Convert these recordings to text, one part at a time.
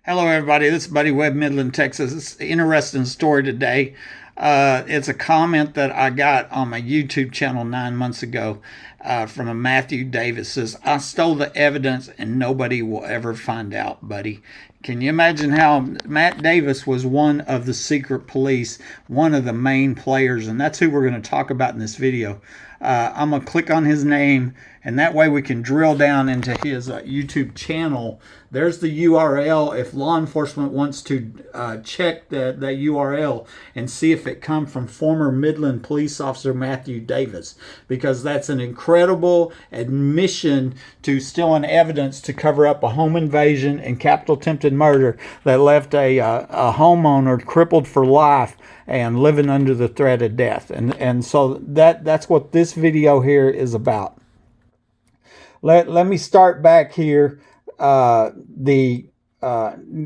Hello, everybody. This is Buddy Webb, Midland, Texas. It's an interesting story today. It's a comment that I got on my YouTube channel 9 months ago from a Matthew Davis. Says, I stole the evidence and nobody will ever find out, buddy. Can you imagine how Matt Davis was one of the secret police, one of the main players, and that's who we're going to talk about in this video. I'm going to click on his name, and that way we can drill down into his YouTube channel. There's the URL if law enforcement wants to check that URL and see if it come from former Midland police officer Matthew Davis, because that's an incredible admission to stealing evidence to cover up a home invasion and capital attempted murder that left a homeowner crippled for life and living under the threat of death. And so that's what this video here is about. Let me start back here. The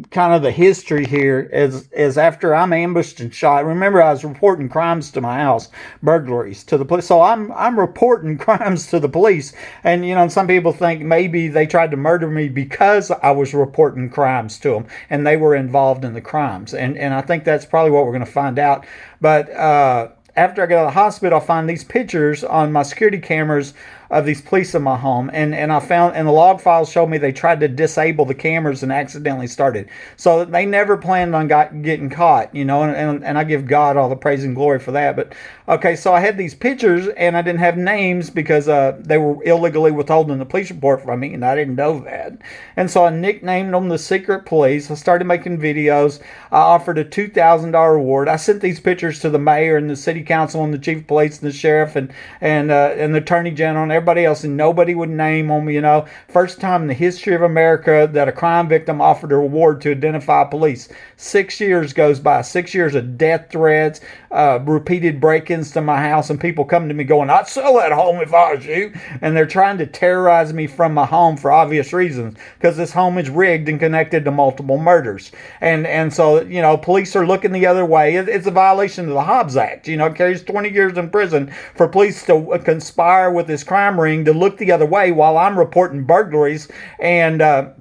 kind of the history here is after I'm ambushed and shot. Remember, I was reporting crimes to my house, burglaries to the police. So I'm reporting crimes to the police, and some people think maybe they tried to murder me because I was reporting crimes to them and they were involved in the crimes. And I think that's probably what we're going to find out. But after I get out of the hospital, I find these pictures on my security cameras of these police in my home, and I found, and the log files showed me they tried to disable the cameras and accidentally started. So they never planned on getting caught, and I give God all the praise and glory for that. But okay, so I had these pictures and I didn't have names because they were illegally withholding the police report from me, and I didn't know that. And so I nicknamed them the Secret Police. I started making videos. I offered a $2,000 reward. I sent these pictures to the mayor and the city council and the chief of police and the sheriff and the attorney general and everybody else, and nobody would name them. First time in the history of America that a crime victim offered a reward to identify police. 6 years goes by, 6 years of death threats, repeated break-ins to my house, and people come to me going, I'd sell that home if I was you. And they're trying to terrorize me from my home for obvious reasons, because this home is rigged and connected to multiple murders. And so, police are looking the other way. It's a violation of the Hobbs Act. It carries 20 years in prison for police to conspire with this crime ring to look the other way while I'm reporting burglaries and of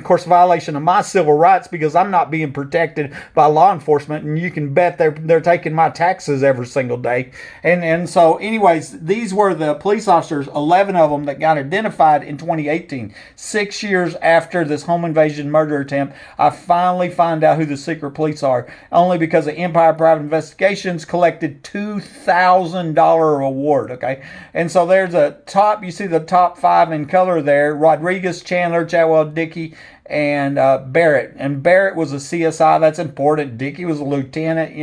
course violation of my civil rights, because I'm not being protected by law enforcement, and you can bet they're taking my taxes every single day. And so anyways, these were the police officers, 11 of them, that got identified in 2018. 6 years after this home invasion murder attempt, I finally find out who the secret police are, only because the Empire Private Investigations collected $2,000 reward. Okay, and so there's a top, you see the top 5 in color there: Rodriguez, Chandler, Chadwell, Dickey, and Barrett. And Barrett was a CSI. That's important. Dickey was a lieutenant.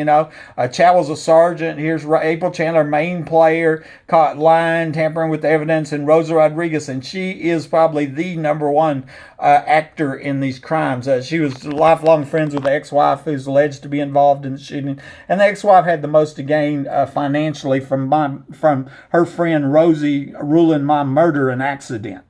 Chadwell's a sergeant. Here's April Chandler, main player, caught lying, tampering with evidence, and Rosie Rodriguez, and she is probably the #1 actor in these crimes. She was lifelong friends with the ex-wife, who's alleged to be involved in the shooting, and the ex-wife had the most to gain financially from her friend Rosie ruling my murder an accident.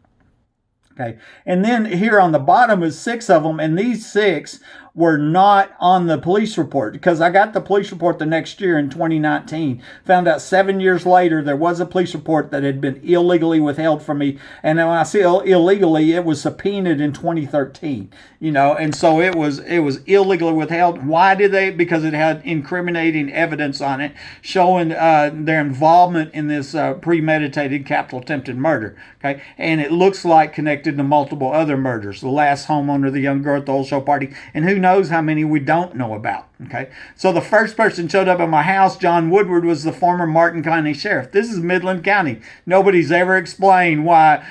Okay, and then here on the bottom is 6 of them, and these 6 were not on the police report, because I got the police report the next year in 2019. Found out 7 years later there was a police report that had been illegally withheld from me, and when I say illegally, it was subpoenaed in 2013. And so it was illegally withheld. Why did they? Because it had incriminating evidence on it showing their involvement in this premeditated capital attempted murder. Okay, and it looks like connected to multiple other murders. The last homeowner, the young girl at the old show party, and who knows how many we don't know about. Okay, so the first person showed up at my house, John Woodward, was the former Martin County sheriff. This is Midland County. Nobody's ever explained why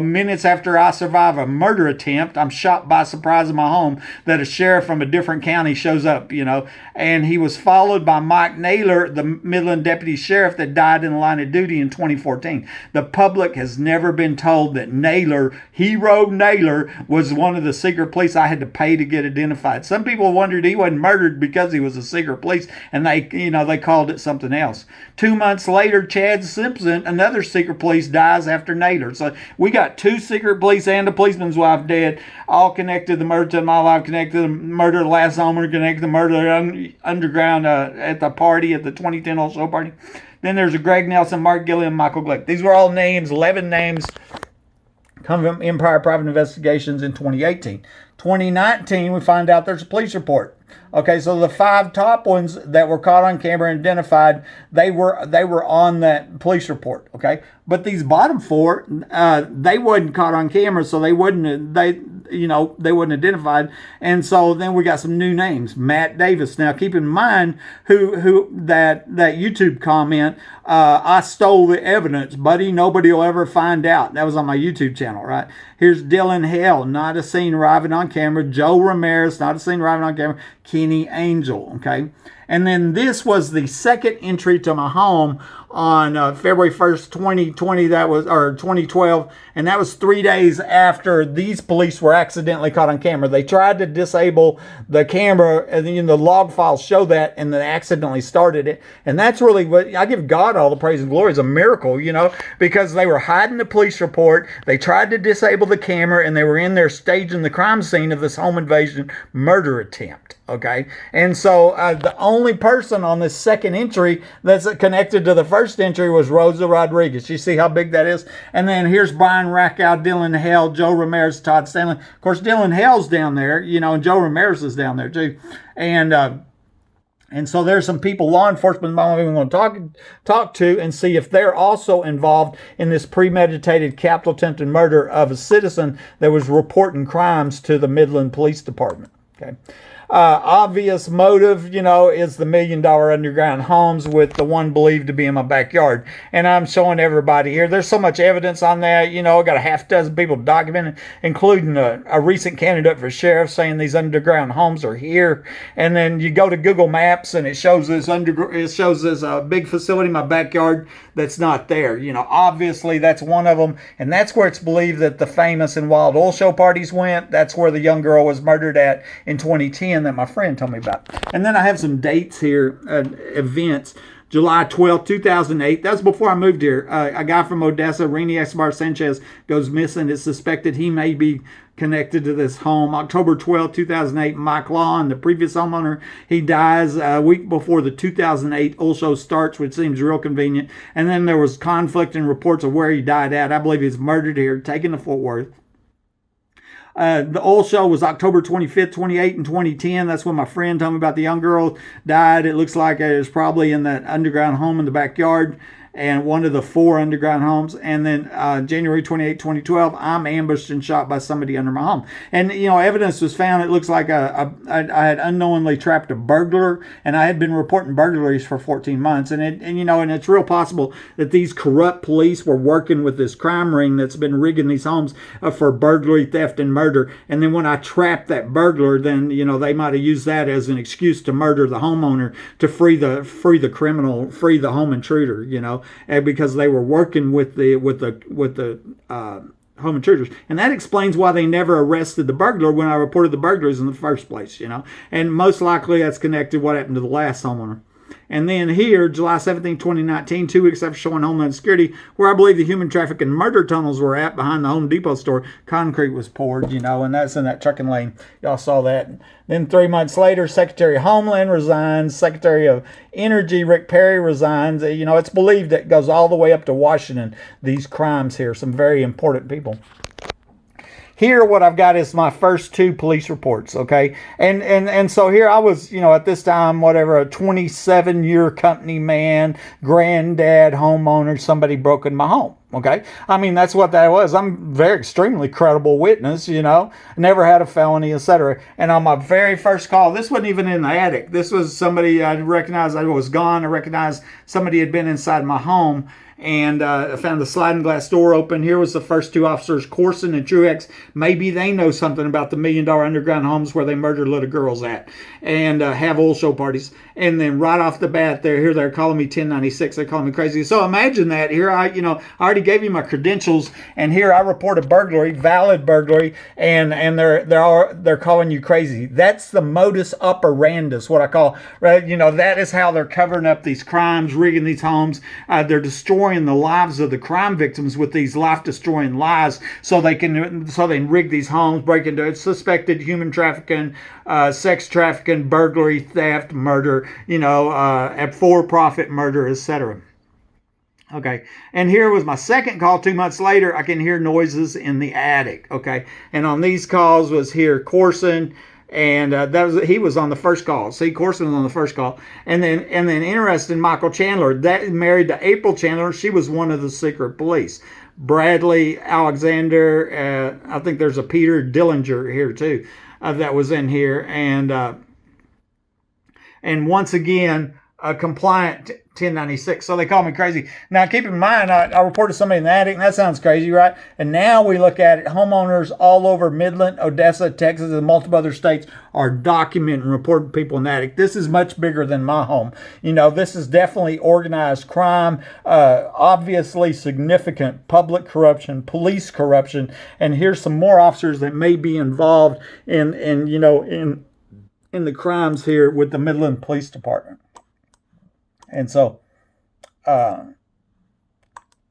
minutes after I survive a murder attempt, I'm shot by surprise in my home, that a sheriff from a different county shows up. And he was followed by Mike Naylor, the Midland deputy sheriff that died in the line of duty in 2014. The public has never been told that Hero Naylor, was one of the secret police I had to pay to get identified. Some people wondered he wasn't murdered because he was a secret police, and they called it something else. 2 months later, Chad Simpson, another secret police, dies after Naylor. So we got 2 secret police and a policeman's wife dead, all connected to the murder of my life, connected to the murder of the last homeowner, connected to the murder of the underground at the party, at the 2010 old show party. Then there's a Greg Nelson, Mark Gilliam, Michael Glick. These were all names, 11 names come from Empire Private Investigations in 2018. 2019, we find out there's a police report. Okay, so the 5 top ones that were caught on camera and identified, they were on that police report. Okay, but these bottom 4, they wasn't caught on camera, so they wouldn't identified. And so then we got some new names. Matt Davis. Now keep in mind who that YouTube comment. I stole the evidence, buddy. Nobody will ever find out. That was on my YouTube channel, right? Here's Dylan Hale, not a scene arriving on camera. Joe Ramirez, not a scene arriving on camera. Kenny Angel, okay? And then this was the second entry to my home on February 1st, 2020, or 2012, and that was 3 days after these police were accidentally caught on camera. They tried to disable the camera, and then the log files show that, and they accidentally started it. And that's really what I give God all the praise and glory. It's a miracle, because they were hiding the police report. They tried to disable the camera, and they were in there staging the crime scene of this home invasion murder attempt. Okay, and so the only person on this second entry that's connected to the first entry was Rosie Rodriguez. You see how big that is? And then here's Brian Rackow, Dylan Hale, Joe Ramirez, Todd Stanley. Of course, Dylan Hale's down there, and Joe Ramirez is down there too. And so there's some people law enforcement might even want to talk to and see if they're also involved in this premeditated capital attempted murder of a citizen that was reporting crimes to the Midland Police Department. Okay. Obvious motive, is the $1 million underground homes with the one believed to be in my backyard. And I'm showing everybody here. There's so much evidence on that. I got a half dozen people documented, including a recent candidate for sheriff saying these underground homes are here. And then you go to Google Maps and it shows this big facility in my backyard that's not there. Obviously that's one of them. And that's where it's believed that the famous and wild oil show parties went. That's where the young girl was murdered at in 2010 that my friend told me about. And then I have some dates here, events. July 12, 2008. That was before I moved here. A guy from Odessa, Rini Escobar Sanchez, goes missing. It's suspected he may be connected to this home. October 12, 2008, Mike Law, the previous homeowner, he dies a week before the 2008 oil show starts, which seems real convenient. And then there was conflicting reports of where he died at. I believe he's murdered here, taken to Fort Worth. The oil show was October 25th, 28, and 2010. That's when my friend told me about the young girl died. It looks like it was probably in that underground home in the backyard, and one of the 4 underground homes. And then January 28, 2012, I'm ambushed and shot by somebody under my home. And, evidence was found. It looks like I had unknowingly trapped a burglar, and I had been reporting burglaries for 14 months. And it's real possible that these corrupt police were working with this crime ring that's been rigging these homes for burglary, theft, and murder. And then when I trapped that burglar, then, they might have used that as an excuse to murder the homeowner to free the criminal, free the home intruder, and because they were working with the home intruders. And that explains why they never arrested the burglar when I reported the burglars in the first place, And most likely that's connected to what happened to the last homeowner. And then here, July 17, 2019, 2 weeks after showing Homeland Security, where I believe the human trafficking murder tunnels were at behind the Home Depot store, concrete was poured, and that's in that trucking lane. Y'all saw that. Then 3 months later, Secretary of Homeland resigns. Secretary of Energy, Rick Perry, resigns. It's believed that it goes all the way up to Washington, these crimes here. Some very important people. Here, what I've got is my first 2 police reports, okay? And so here I was, at this time, a 27-year company man, granddad, homeowner, somebody broke in my home, okay? I mean, that's what that was. I'm a very extremely credible witness, never had a felony, etc. And on my very first call, this wasn't even in the attic. This was somebody I recognized. I was gone. I recognized somebody had been inside my home. And I found the sliding glass door open. Here was the first 2 officers, Corson and Truex. Maybe they know something about the $1 million underground homes where they murder little girls at and have oil show parties. And then right off the bat, they're calling me 1096. They're calling me crazy. So imagine that. Here I already gave you my credentials, and here I report a burglary, valid burglary, and they're calling you crazy. That's the modus operandus, what I call, right? That is how they're covering up these crimes, rigging these homes. They're destroying the lives of the crime victims with these life-destroying lies, so they can rig these homes, break into suspected human trafficking, sex trafficking, burglary, theft, murder, for-profit murder, etc. Okay, and here was my second call 2 months later. I can hear noises in the attic. Okay, and on these calls was here Corson, and he was on the first call. See, Corson was on the first call, and then interesting, Michael Chandler, that married to April Chandler. She was one of the secret police. Bradley Alexander, I think there's a Peter Dillinger here too, that was in here, and once again, a compliant 1096. So they call me crazy. Now, keep in mind, I reported somebody in the attic, and that sounds crazy, right? And now we look at it, homeowners all over Midland, Odessa, Texas, and multiple other states are documenting and reporting people in the attic. This is much bigger than my home. You know, this is definitely organized crime, obviously significant public corruption, police corruption, and here's some more officers that may be involved in the crimes here with the Midland Police Department. And so,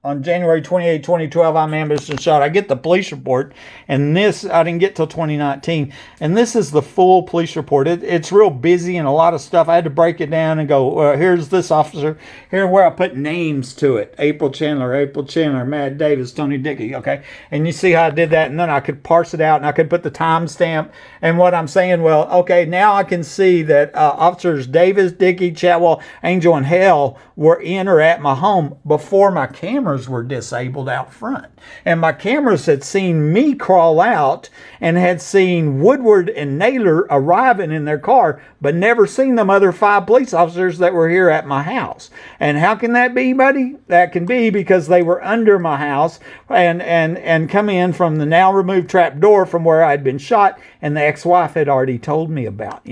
on January 28, 2012, I'm ambushed and shot. I get the police report, and this, I didn't get till 2019. And this is the full police report. It's real busy and a lot of stuff. I had to break it down and go, here's this officer. Here where I put names to it. April Chandler, Matt Davis, Tony Dickey, okay? And you see how I did that, and then I could parse it out, and I could put the timestamp. And what I'm saying, well, okay, now I can see that officers Davis, Dickey, Chatwell, Angel, and Hale were in or at my home before my cameras were disabled out front. And my cameras had seen me crawl out and had seen Woodward and Naylor arriving in their car, but never seen them other 5 police officers that were here at my house. And how can that be, buddy? That can be because they were under my house and come in from the now removed trap door from where I'd been shot, and the ex-wife had already told me about,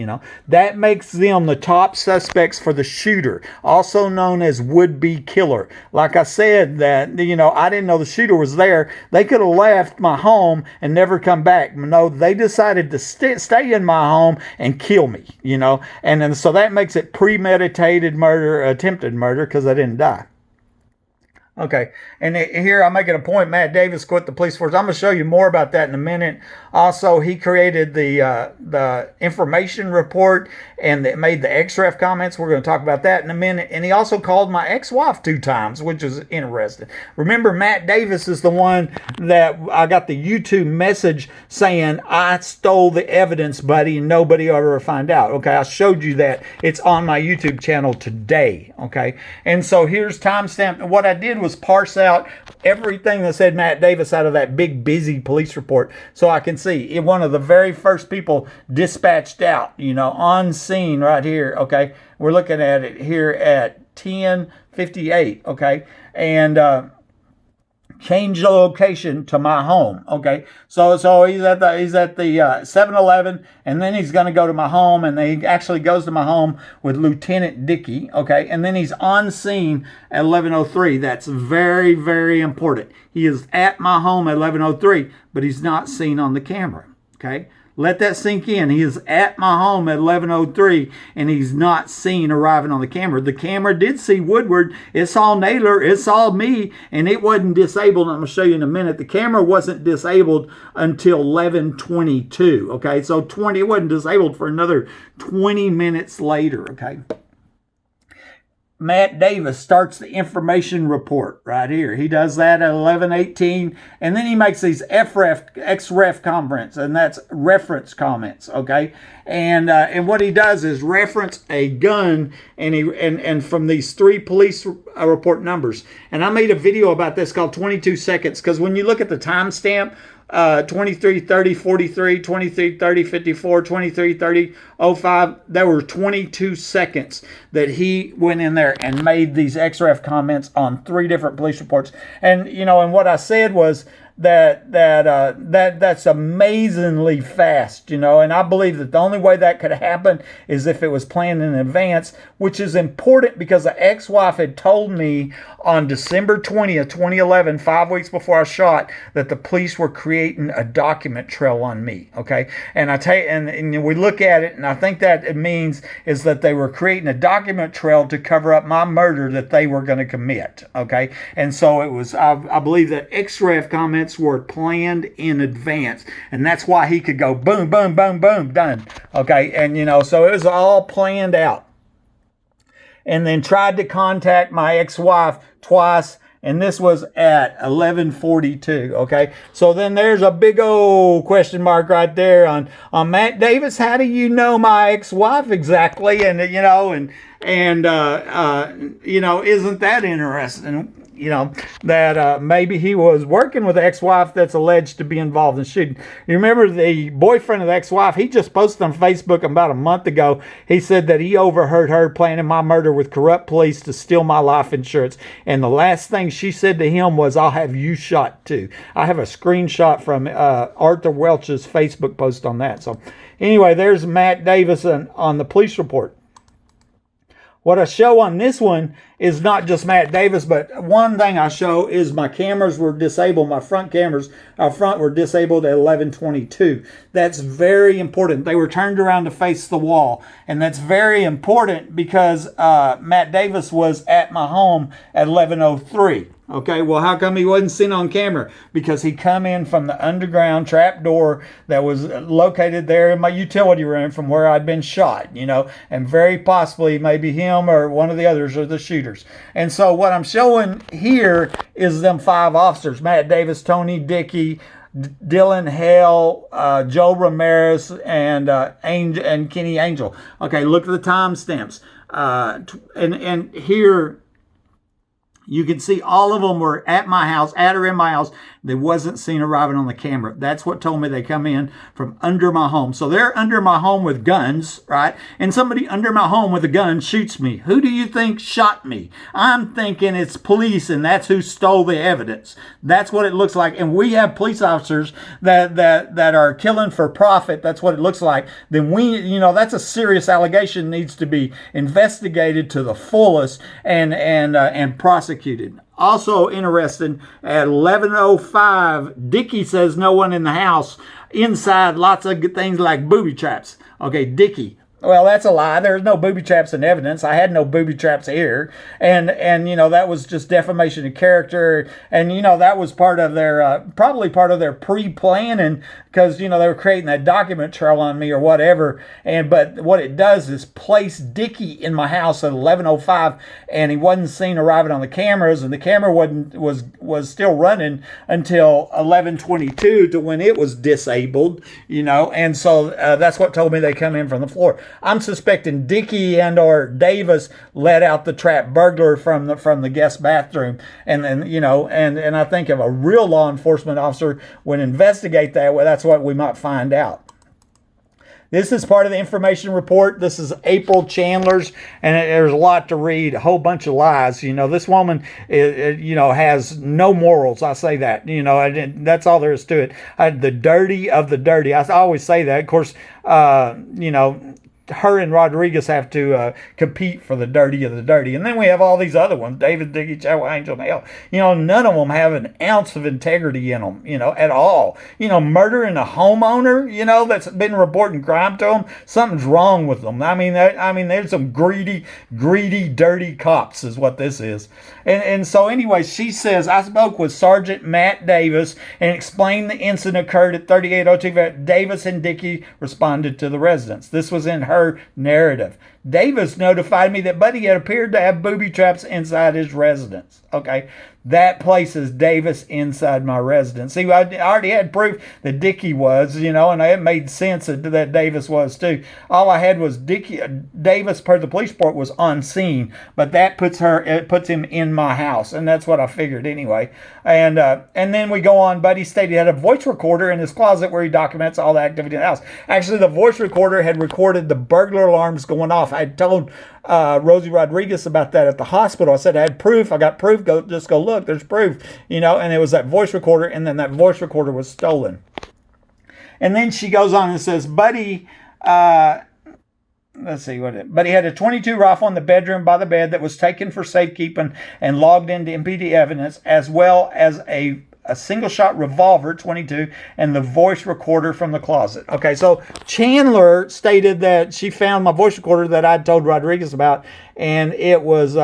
That makes them the top suspects for the shooter, also known as would-be killer. Like I said, that, I didn't know the shooter was there. They could have left my home and never come back. No, they decided to stay in my home and kill me, And then, so that makes it premeditated murder, attempted murder, because I didn't die. Okay, and here I'm making a point. Matt Davis quit the police force. I'm going to show you more about that in a minute. Also, he created the information report and made the XREF comments. We're going to talk about that in a minute. And he also called my ex-wife 2 times, which was interesting. Remember, Matt Davis is the one that I got the YouTube message saying, I stole the evidence, buddy, and nobody will ever find out. Okay, I showed you that. It's on my YouTube channel today. Okay, and so here's timestamp. What I did was parse out everything that said Matt Davis out of that big busy police report, so I can see one of the very first people dispatched out, on scene right here. Okay, we're looking at it here at 10:58. Okay, and change the location to my home. Okay, so he's at the 7-Eleven, and then he's going to go to my home, and he actually goes to my home with Lieutenant Dickey. Okay, and then he's on scene at 11:03. That's very, very important. He is at my home at 11:03, but he's not seen on the camera. Okay, let that sink in. He is at my home at 11:03, and he's not seen arriving on the camera. The camera did see Woodward. It saw Naylor. It saw me, and it wasn't disabled. I'm going to show you in a minute. The camera wasn't disabled until 11:22. Okay, so it wasn't disabled for another 20 minutes later. Okay. Matt Davis starts the information report right here. He does that at 11:18, and then he makes these XREF comments, and that's reference comments, okay? And what he does is reference a gun, and from these 3 police report numbers. And I made a video about this called 22 seconds, because when you look at the timestamp, 23:30:43, 23:30:54, 23:30:05. There were 22 seconds that he went in there and made these XREF comments on 3 different police reports. And and what I said was that's amazingly fast, and I believe that the only way that could happen is if it was planned in advance, which is important because the ex-wife had told me on December 20th, 2011, 5 weeks before I shot, that the police were creating a document trail on me. Okay, and I tell you, and we look at it, and I think that it means is that they were creating a document trail to cover up my murder that they were going to commit. Okay, and so it was. I believe that XREF comments were planned in advance, and that's why he could go boom, boom, boom, boom, done. Okay, and so it was all planned out. and then tried to contact my ex-wife twice. And this was at 11:42. Okay, so then there's a big old question mark right there on Matt Davis. How do you know my ex-wife exactly? And isn't that interesting? That maybe he was working with the ex-wife that's alleged to be involved in shooting. You remember the boyfriend of the ex-wife? He just posted on Facebook about a month ago. He said that he overheard her planning my murder with corrupt police to steal my life insurance. And the last thing she said to him was, "I'll have you shot too." I have a screenshot from Arthur Welch's Facebook post on that. So anyway, there's Matt Davis on the police report. What I show on this one is not just Matt Davis, but one thing I show is my cameras were disabled. My front cameras out front were disabled at 11:22. That's very important. They were turned around to face the wall. And that's very important because Matt Davis was at my home at 11:03. Okay, well, how come he wasn't seen on camera? Because he come in from the underground trap door that was located there in my utility room from where I'd been shot, and very possibly maybe him or one of the others are the shooters. And so what I'm showing here is them 5 officers: Matt Davis, Tony Dickey, Dylan Hale, Joe Ramirez, and Kenny Angel. Okay, look at the timestamps. And here you can see all of them were at my house, at or in my house. They wasn't seen arriving on the camera. That's what told me they come in from under my home. So they're under my home with guns, right? And somebody under my home with a gun shoots me. Who do you think shot me? I'm thinking it's police, and that's who stole the evidence. That's what it looks like. And we have police officers that are killing for profit. That's what it looks like. Then that's a serious allegation, needs to be investigated to the fullest and prosecuted. Also interesting, at 11:05, Dickey says no one in the house. Inside, lots of good things like booby traps. Okay, Dickey. Well, that's a lie. There's no booby traps in evidence. I had no booby traps here. And that was just defamation of character. And, that was part of their, probably part of their pre-planning, because, they were creating that document trail on me or whatever. But what it does is place Dickey in my house at 11:05, and he wasn't seen arriving on the cameras, and the camera was still running until 11:22 to when it was disabled, and so that's what told me they come in from the floor. I'm suspecting Dickey and or Davis let out the trap burglar from the guest bathroom, and then and I think if a real law enforcement officer would investigate that, well, that's what we might find out. This is part of the information report. This is April Chandler's, and there's a lot to read, a whole bunch of lies. This woman, has no morals. I say that, that's all there is to it. The dirty of the dirty. I always say that. Of course, her and Rodriguez have to compete for the dirty of the dirty. And then we have all these other ones, David, Dickey, Joe, Angel, and Hale. None of them have an ounce of integrity in them, at all. Murdering a homeowner, that's been reporting crime to them, something's wrong with them. There's some greedy, dirty cops is what this is. And so anyway, she says, I spoke with Sergeant Matt Davis and explained the incident occurred at 3802. Davis and Dickey responded to the residents. This was in her narrative. Davis notified me that Buddy had appeared to have booby traps inside his residence. Okay, that places Davis inside my residence. See, I already had proof that Dickey was, and it made sense that Davis was too. All I had was Davis, per the police report, was on scene, but that puts him in my house, and that's what I figured anyway. And then we go on. Buddy stated he had a voice recorder in his closet where he documents all the activity in the house. Actually, the voice recorder had recorded the burglar alarms going off. I had told Rosie Rodriguez about that at the hospital. I said I had proof. I got proof. Just go look. There's proof. And it was that voice recorder, and then that voice recorder was stolen. And then she goes on and says, Buddy, let's see but he had a .22 rifle in the bedroom by the bed that was taken for safekeeping and logged into MPD evidence, as well as a single-shot revolver, .22, and the voice recorder from the closet. Okay, so Chandler stated that she found my voice recorder that I'd told Rodriguez about, and it was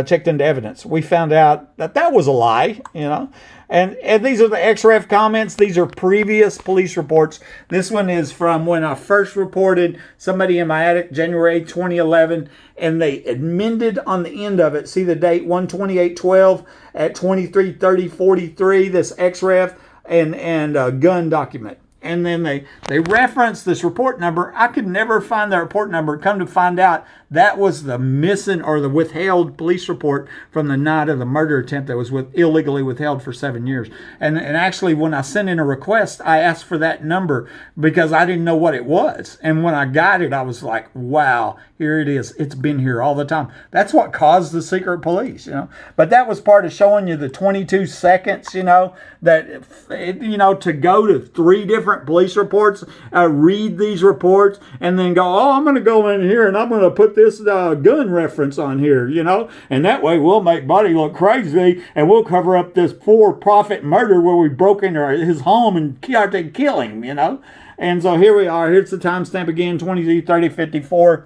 checked into evidence. We found out that that was a lie, you know. And these are the XREF comments. These are previous police reports. This one is from when I first reported somebody in my attic, January 2011, and they amended on the end of it. See the date, 1/28/12 at 23:30:43. This XREF and gun document. And then they reference this report number. I could never find that report number. Come to find out, that was the missing or the withheld police report from the night of the murder attempt that was illegally withheld for 7 years. And actually, when I sent in a request, I asked for that number because I didn't know what it was. And when I got it, I was like, wow, here it is. It's been here all the time. That's what caused the secret police, you know. But that was part of showing you the 22 seconds, you know, that, you know, to go to 3 different police reports, read these reports, and then go, oh, I'm going to go in here and I'm going to put this gun reference on here, you know, and that way we'll make Buddy look crazy and we'll cover up this for-profit murder where we broke into his home and tried to kill him, you know. And so here we are. Here's the timestamp again, 22:30:54.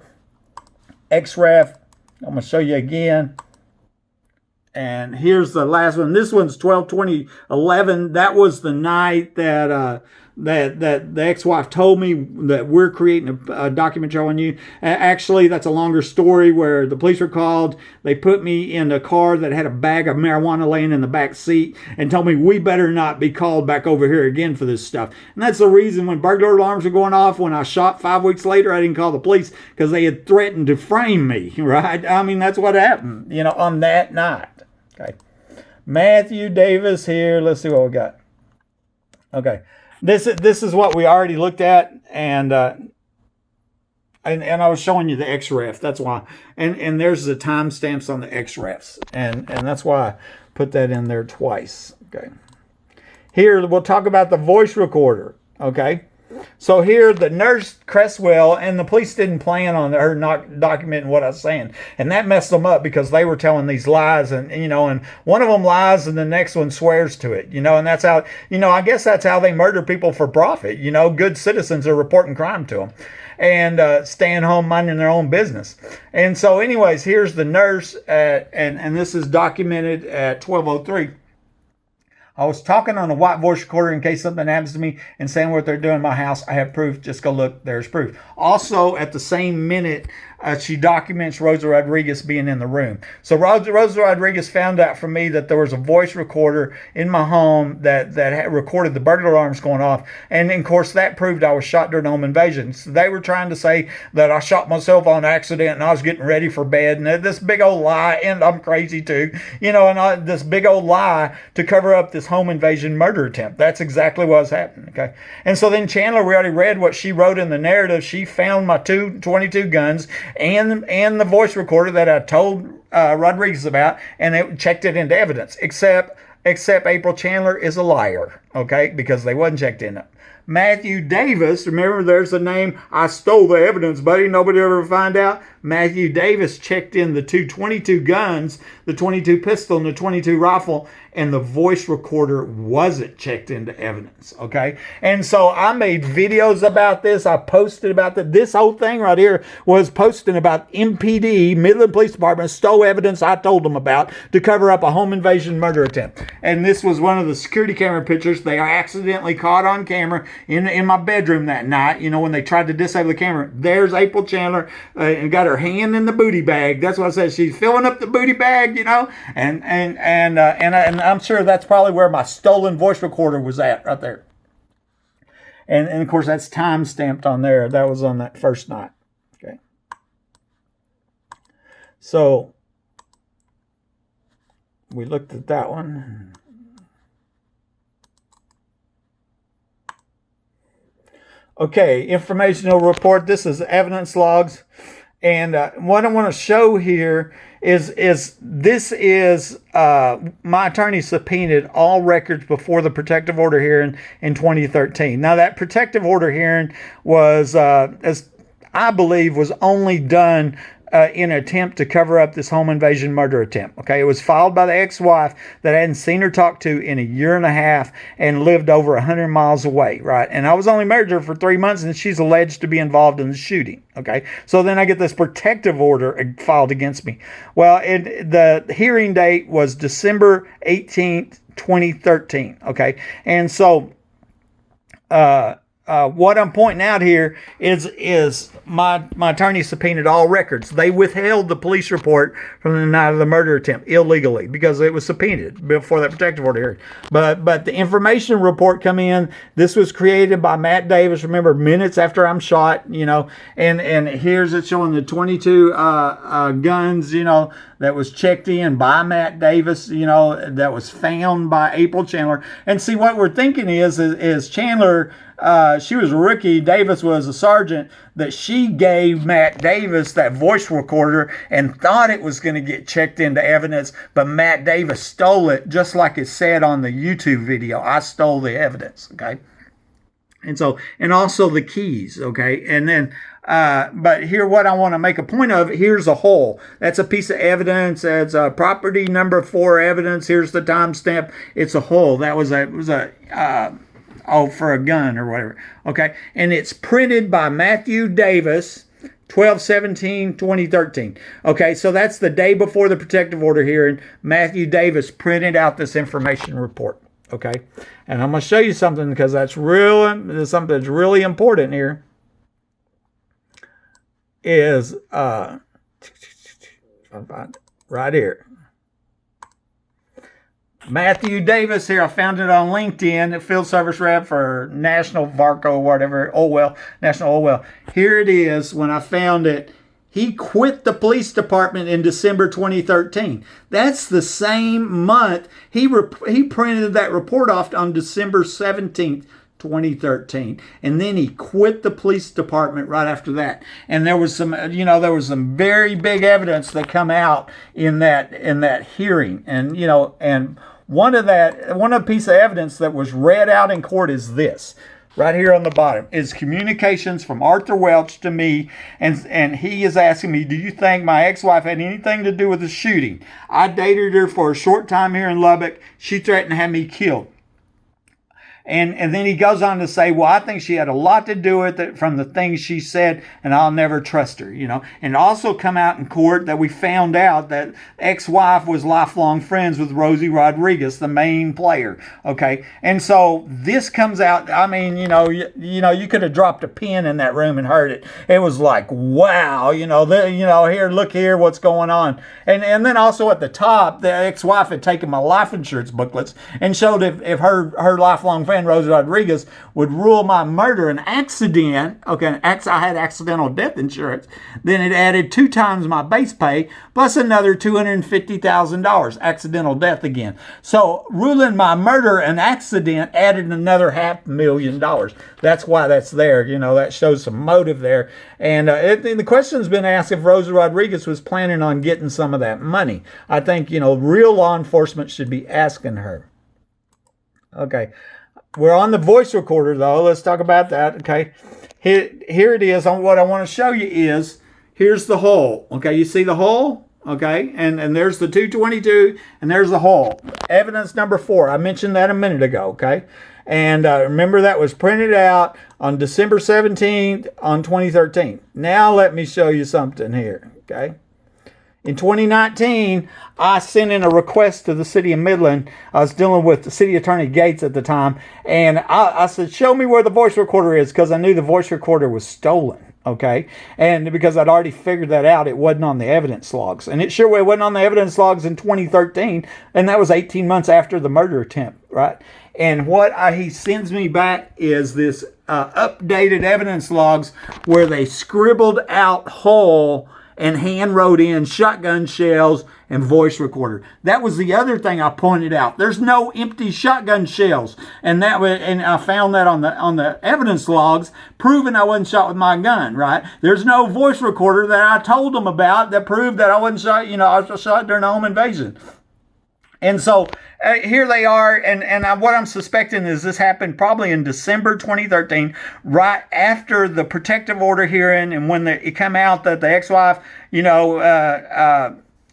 XREF. I'm going to show you again. And here's the last one. This one's 12/20/11. That was the night that that the ex-wife told me that we're creating a documentary on you. Actually, that's a longer story where the police were called. They put me in a car that had a bag of marijuana laying in the back seat and told me we better not be called back over here again for this stuff. And that's the reason when burglar alarms were going off, when I shot 5 weeks later, I didn't call the police because they had threatened to frame me, right? I mean, that's what happened, you know, on that night. Okay. Matthew Davis here. Let's see what we got. Okay. This is what we already looked at, and I was showing you the XREF. That's why, and there's the timestamps on the XREFs, and that's why I put that in there twice. Okay. Here we'll talk about the voice recorder. Okay. So here, the nurse Cresswell and the police didn't plan on her not documenting what I was saying, and that messed them up because they were telling these lies, and you know, and one of them lies and the next one swears to it, you know, and that's how, you know, I guess that's how they murder people for profit. You know, good citizens are reporting crime to them and staying home minding their own business. And so, anyways, here's the nurse, and this is documented at 12:03. I was talking on a white voice recorder in case something happens to me and saying what they're doing in my house. I have proof. Just go look. There's proof. Also, at the same minute, she documents Rosie Rodriguez being in the room. So Rosie Rodriguez found out from me that there was a voice recorder in my home that had recorded the burglar alarms going off. And, of course, that proved I was shot during the home invasion. So they were trying to say that I shot myself on accident and I was getting ready for bed. And this big old lie, and I'm crazy too, you know, and this big old lie to cover up this home invasion murder attempt. That's exactly what was happening, okay? And so then Chandler, we already read what she wrote in the narrative. She found my 22 guns and the voice recorder that I told Rodriguez about, and they checked it into evidence, except April Chandler is a liar, okay, because they wasn't checked in it. Matthew Davis, remember there's the name, I stole the evidence, buddy, nobody ever find out. Matthew Davis checked in the 22 guns, the 22 pistol and the 22 rifle, and the voice recorder wasn't checked into evidence, okay? And so I made videos about this. I posted about that. This whole thing right here was posting about MPD, Midland Police Department, stole evidence I told them about to cover up a home invasion murder attempt. And this was one of the security camera pictures they accidentally caught on camera in my bedroom that night, you know, when they tried to disable the camera. There's April Chandler and got her hand in the booty bag. That's what I said. She's filling up the booty bag, you know, and I'm sure that's probably where my stolen voice recorder was at, right there. And of course, that's time stamped on there. That was on that first night. Okay. So we looked at that one. Okay, informational report. This is evidence logs. And what I want to show here is this is my attorney subpoenaed all records before the protective order hearing in 2013. Now that protective order hearing was, as I believe, was only done in an attempt to cover up this home invasion murder attempt. Okay, it was filed by the ex-wife that I hadn't seen her talk to in a year and a half and lived over 100 miles away, right? And I was only married to her for 3 months, and she's alleged to be involved in the shooting. Okay, so then I get this protective order filed against me. Well, the hearing date was December 18th, 2013. Okay, and so what I'm pointing out here is my attorney subpoenaed all records. They withheld the police report from the night of the murder attempt illegally because it was subpoenaed before that protective order hearing. But the information report come in. This was created by Matt Davis. Remember, minutes after I'm shot, and here's it showing the 22 guns, that was checked in by Matt Davis, that was found by April Chandler. And see, what we're thinking is Chandler, she was a rookie, Davis was a sergeant, that she gave Matt Davis that voice recorder and thought it was going to get checked into evidence, but Matt Davis stole it, just like it said on the YouTube video. I stole the evidence, okay? And also the keys, okay? And then, but here, what I want to make a point of, here's a hole. That's a piece of evidence. That's a property number 4 evidence. Here's the timestamp. It's a hole. That was for a gun or whatever. Okay. And it's printed by Matthew Davis, 12/17/2013. Okay. So that's the day before the protective order hearing. Matthew Davis printed out this information report. Okay. And I'm going to show you something because that's something that's really important here. Is right here. Matthew Davis here. I found it on LinkedIn, field service rep for National Varco, whatever, National Oilwell. Here it is. When I found it, he quit the police department in December 2013. That's the same month. He printed that report off on December 17th, 2013, and then he quit the police department right after that. And there was some very big evidence that come out in that hearing. And and one of the piece of evidence that was read out in court is this. Right here on the bottom is communications from Arthur Welch to me, and he is asking me, do you think my ex-wife had anything to do with the shooting? I dated her for a short time here in Lubbock. She threatened to have me killed. And then he goes on to say, well, I think she had a lot to do with it from the things she said, and I'll never trust her, And also come out in court that we found out that ex-wife was lifelong friends with Rosie Rodriguez, the main player, okay? And so this comes out, I mean, you could have dropped a pin in that room and heard it. It was like, wow, here, look here, what's going on. And then also at the top, the ex-wife had taken my life insurance booklets and showed if her lifelong friend Rosie Rodriguez would rule my murder an accident, okay, I had accidental death insurance, then it added 2 times my base pay plus another $250,000 accidental death again. So ruling my murder an accident added another $500,000. That's why that's there. That shows some motive there. And the question's been asked if Rosie Rodriguez was planning on getting some of that money. I think, real law enforcement should be asking her. Okay. We're on the voice recorder, though. Let's talk about that, okay? Here it is. What I want to show you is, here's the hole, okay? You see the hole, okay? And there's the 222, and there's the hole. Evidence number 4. I mentioned that a minute ago, okay? And remember, that was printed out on December 17th on 2013. Now let me show you something here, okay? In 2019, I sent in a request to the city of Midland. I was dealing with the city attorney Gates at the time. And I said, show me where the voice recorder is, because I knew the voice recorder was stolen. Okay. And because I'd already figured that out, it wasn't on the evidence logs. And it wasn't on the evidence logs in 2013. And that was 18 months after the murder attempt. Right. And what he sends me back is this updated evidence logs where they scribbled out hole and hand wrote in shotgun shells and voice recorder. That was the other thing I pointed out. There's no empty shotgun shells, and I found that on the evidence logs, proving I wasn't shot with my gun. Right? There's no voice recorder that I told them about that proved that I wasn't shot. I was shot during a home invasion. And so here they are, and what I'm suspecting is this happened probably in December 2013, right after the protective order hearing, and when it came out that the ex-wife,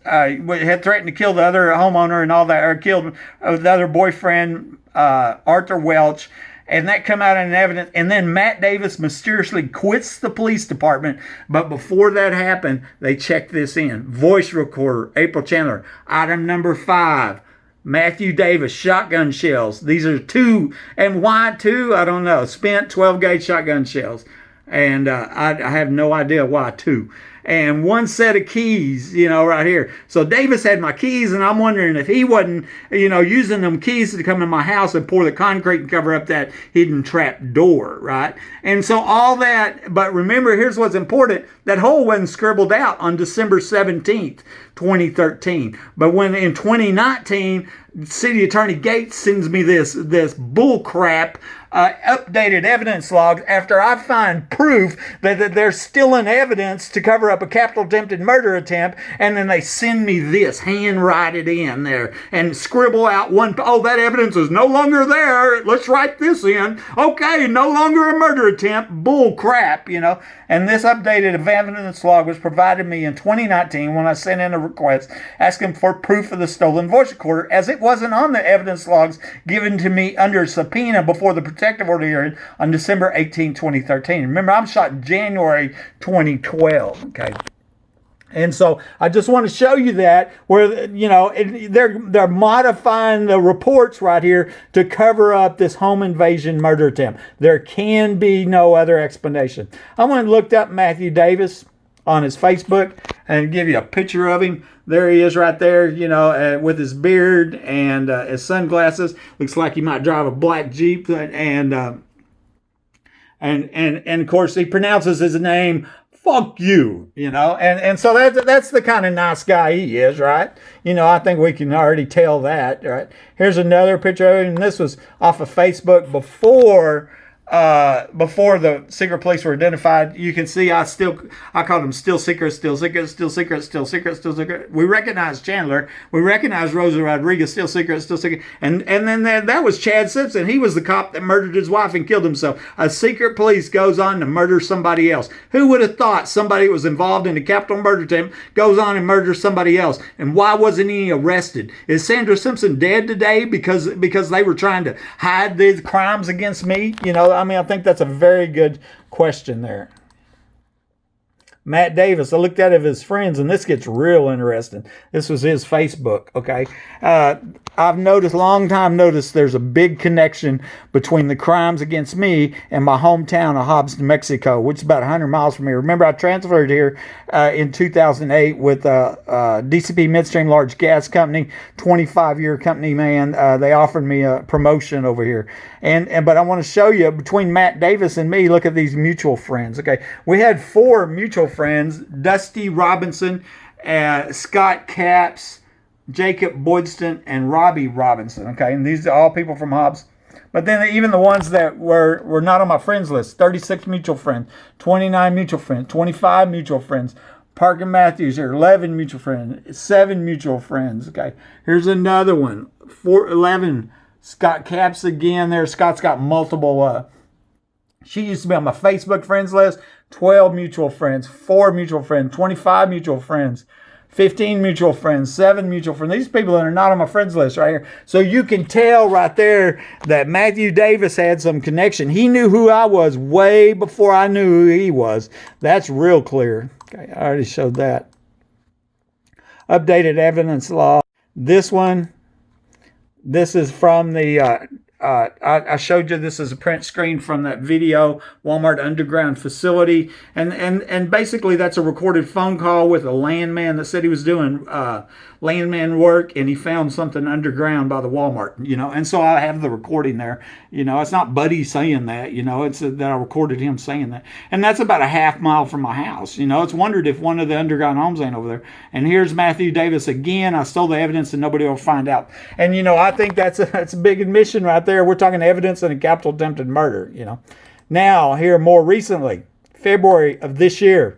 had threatened to kill the other homeowner and all that, or killed the other boyfriend, Arthur Welch. And that come out in evidence. And then Matt Davis mysteriously quits the police department. But before that happened, they checked this in. Voice recorder, April Chandler. Item number 5, Matthew Davis, shotgun shells. These are 2. And why 2? I don't know. Spent 12-gauge shotgun shells. And I have no idea why 2. And 1 set of keys, right here. So Davis had my keys, and I'm wondering if he wasn't, using them keys to come in my house and pour the concrete and cover up that hidden trap door, right? And so all that, but remember, here's what's important. That hole wasn't scribbled out on December 17th, 2013. But when in 2019, City Attorney Gates sends me this bull crap updated evidence logs after I find proof that there's still in evidence to cover up a capital attempted murder attempt, and then they send me this handwritten in there and scribble out that evidence is no longer there, let's write this in, okay, no longer a murder attempt, bull crap, and this updated evidence log was provided me in 2019 when I sent in a request asking for proof of the stolen voice recorder, as it wasn't on the evidence logs given to me under subpoena before the protective order hearing on December 18, 2013. Remember, I'm shot in January 2012, okay? And so I just want to show you that where, they're modifying the reports right here to cover up this home invasion murder attempt. There can be no other explanation. I went and looked up Matthew Davis on his Facebook and give you a picture of him. There he is right there, with his beard and his sunglasses. Looks like he might drive a black Jeep. And of course, he pronounces his name, fuck you, and so that's the kind of nice guy he is, right? I think we can already tell that, right? Here's another picture of him, and this was off of Facebook before the secret police were identified. You can see I called him still secret. We recognize Chandler. We recognize Rosie Rodriguez, still secret. And then that was Chad Simpson. He was the cop that murdered his wife and killed himself. A secret police goes on to murder somebody else. Who would have thought somebody who was involved in a capital murder attempt goes on and murders somebody else? And why wasn't he arrested? Is Sandra Simpson dead today because they were trying to hide these crimes against me? I think that's a very good question there. Matt Davis, I looked at his friends, and this gets real interesting. This was his Facebook, okay? I've long time noticed there's a big connection between the crimes against me and my hometown of Hobbs, New Mexico, which is about 100 miles from here. Remember, I transferred here in 2008 with DCP Midstream Large Gas Company, 25-year company, man. They offered me a promotion over here. But I want to show you, between Matt Davis and me, look at these mutual friends, okay? We had 4 mutual friends: Dusty Robinson, Scott Capps, Jacob Boydston, and Robbie Robinson, okay? And these are all people from Hobbs. But then even the ones that were not on my friends list: 36 mutual friends, 29 mutual friends, 25 mutual friends. Parker Matthews here, 11 mutual friends, 7 mutual friends, okay? Here's another one, 11. Scott Capps again there. Scott's got multiple, she used to be on my Facebook friends list. 12 mutual friends, 4 mutual friends, 25 mutual friends, 15 mutual friends, 7 mutual friends. These people that are not on my friends list right here. So you can tell right there that Matthew Davis had some connection. He knew who I was way before I knew who he was. That's real clear. Okay, I already showed that. Updated evidence law. This one, this is from the I showed you this as a print screen from that video, Walmart underground facility, and basically that's a recorded phone call with a landman that said he was doing landman work, and he found something underground by the Walmart, and so I have the recording there. It's not Buddy saying that, it's that I recorded him saying that, and that's about a half mile from my house. It's wondered if one of the underground homes ain't over there. And here's Matthew Davis again. I stole the evidence and nobody will find out. And I think that's a big admission right there. We're talking evidence in a capital attempted murder. Now, here more recently, February of this year.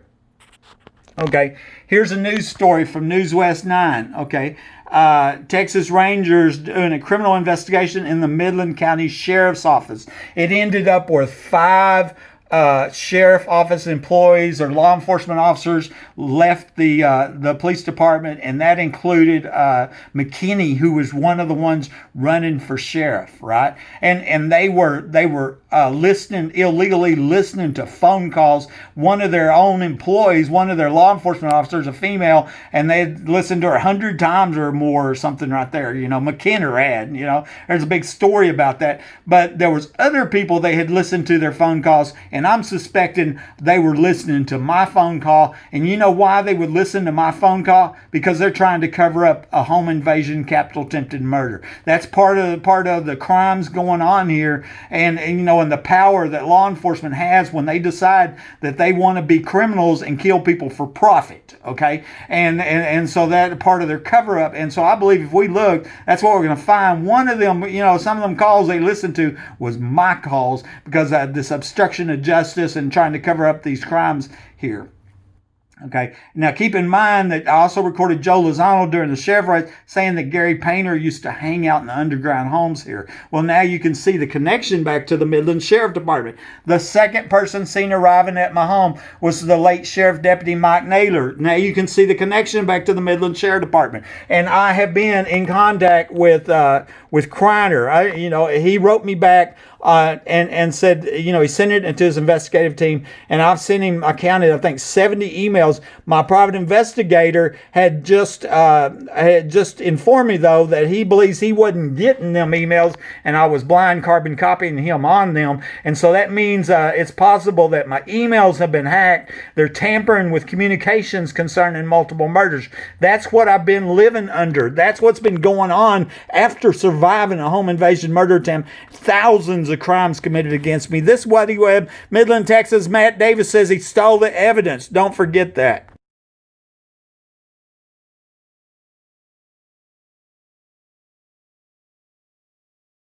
Okay, here's a news story from News West 9. Okay, Texas Rangers doing a criminal investigation in the Midland County Sheriff's Office. It ended up with 5 sheriff office employees or law enforcement officers left the police department, and that included McKinney, who was one of the ones running for sheriff, right? And they were illegally listening to phone calls. One of their own employees, one of their law enforcement officers, a female, and they listened to her 100 times or more or something right there. McKinner had. There's a big story about that. But there was other people they had listened to their phone calls, and I'm suspecting they were listening to my phone call. And you know why they would listen to my phone call? Because they're trying to cover up a home invasion, capital attempted murder. That's part of the crimes going on here, and the power that law enforcement has when they decide that they want to be criminals and kill people for profit. Okay, and so that part of their cover up. And so I believe if we look, that's what we're going to find. One of them, some of them calls they listened to was my calls, because this obstruction of justice and trying to cover up these crimes here. Okay. Now, keep in mind that I also recorded Joe Lozano during the sheriff race saying that Gary Painter used to hang out in the underground homes here. Well, now you can see the connection back to the Midland Sheriff Department. The second person seen arriving at my home was the late Sheriff Deputy Mike Naylor. Now you can see the connection back to the Midland Sheriff Department. And I have been in contact with Kreiner. He wrote me back and said, he sent it into his investigative team, and I've sent him, I counted, I think 70 emails. My private investigator had just informed me, though, that he believes he wasn't getting them emails, and I was blind carbon copying him on them. And so that means it's possible that my emails have been hacked. They're tampering with communications concerning multiple murders. That's what I've been living under. That's what's been going on after surviving a home invasion murder attempt. Thousands of crimes committed against me. This Waddy Webb, Midland, Texas. Matt Davis says he stole the evidence. Don't forget that.